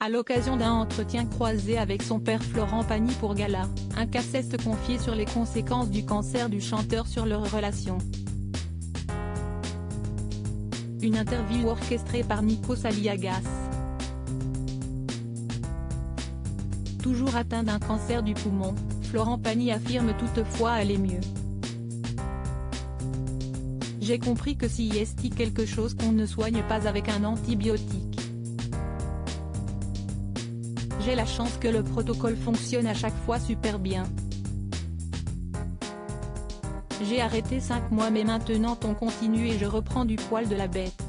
À l'occasion d'un entretien croisé avec son père Florent Pagny pour Gala, un cassette confié sur les conséquences du cancer du chanteur sur leur relation. Une interview orchestrée par Nikos Aliagas. Toujours atteint d'un cancer du poumon, Florent Pagny affirme toutefois aller mieux. J'ai compris que si est quelque chose qu'on ne soigne pas avec un antibiotique. J'ai la chance que le protocole fonctionne à chaque fois super bien. J'ai arrêté 5 mois mais maintenant on continue et je reprends du poil de la bête.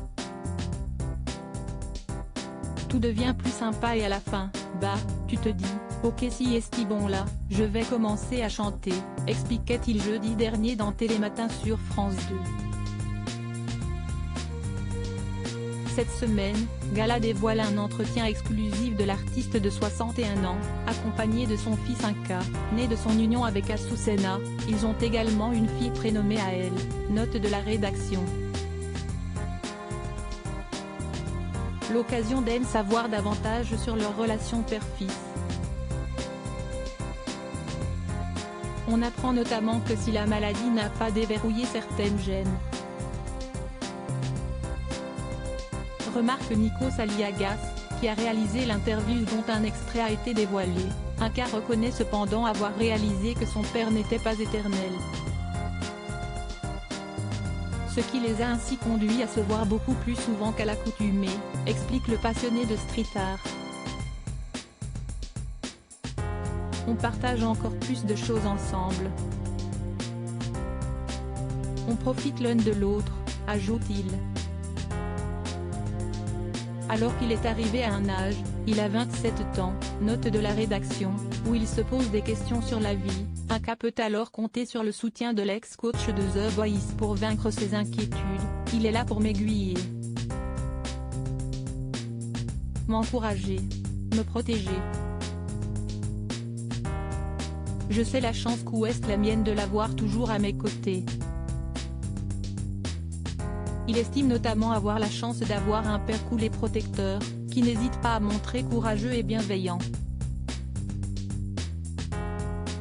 Tout devient plus sympa et à la fin, bah, tu te dis, ok si est bon là, je vais commencer à chanter, expliquait-il jeudi dernier dans Télématin sur France 2. Cette semaine, Gala dévoile un entretien exclusif de l'artiste de 61 ans, accompagné de son fils Inca, né de son union avec Azucena. Ils ont également une fille prénommée Aël, note de la rédaction. L'occasion d'en savoir davantage sur leur relation père-fils. On apprend notamment que si la maladie n'a pas déverrouillé certaines gènes. Remarque Nikos Aliagas, qui a réalisé l'interview dont un extrait a été dévoilé. Inca reconnaît cependant avoir réalisé que son père n'était pas éternel. Ce qui les a ainsi conduits à se voir beaucoup plus souvent qu'à l'accoutumée, explique le passionné de street art. On partage encore plus de choses ensemble. On profite l'un de l'autre, ajoute-t-il. Alors qu'il est arrivé à un âge, il a 27 ans, note de la rédaction, où il se pose des questions sur la vie, Inca peut alors compter sur le soutien de l'ex-coach de The Voice pour vaincre ses inquiétudes, il est là pour m'aiguiller. M'encourager. Me protéger. Je sais la chance qu'ouest la mienne de l'avoir toujours à mes côtés. Il estime notamment avoir la chance d'avoir un père cool et protecteur, qui n'hésite pas à montrer courageux et bienveillant.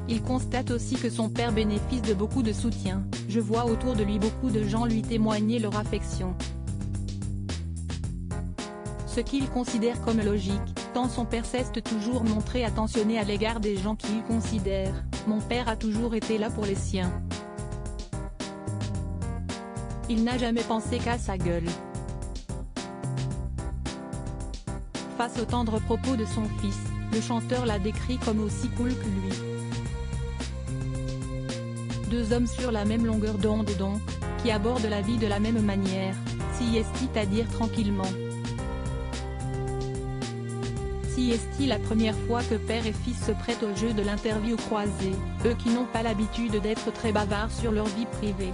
Il constate aussi que son père bénéficie de beaucoup de soutien, je vois autour de lui beaucoup de gens lui témoigner leur affection. Ce qu'il considère comme logique, tant son père s'est toujours montré attentionné à l'égard des gens qu'il considère, mon père a toujours été là pour les siens. Il n'a jamais pensé qu'à sa gueule. Face aux tendres propos de son fils, le chanteur l'a décrit comme aussi cool que lui. Deux hommes sur la même longueur d'onde donc, qui abordent la vie de la même manière, si est-il à dire tranquillement. Si est-il la première fois que père et fils se prêtent au jeu de l'interview croisée, eux qui n'ont pas l'habitude d'être très bavards sur leur vie privée.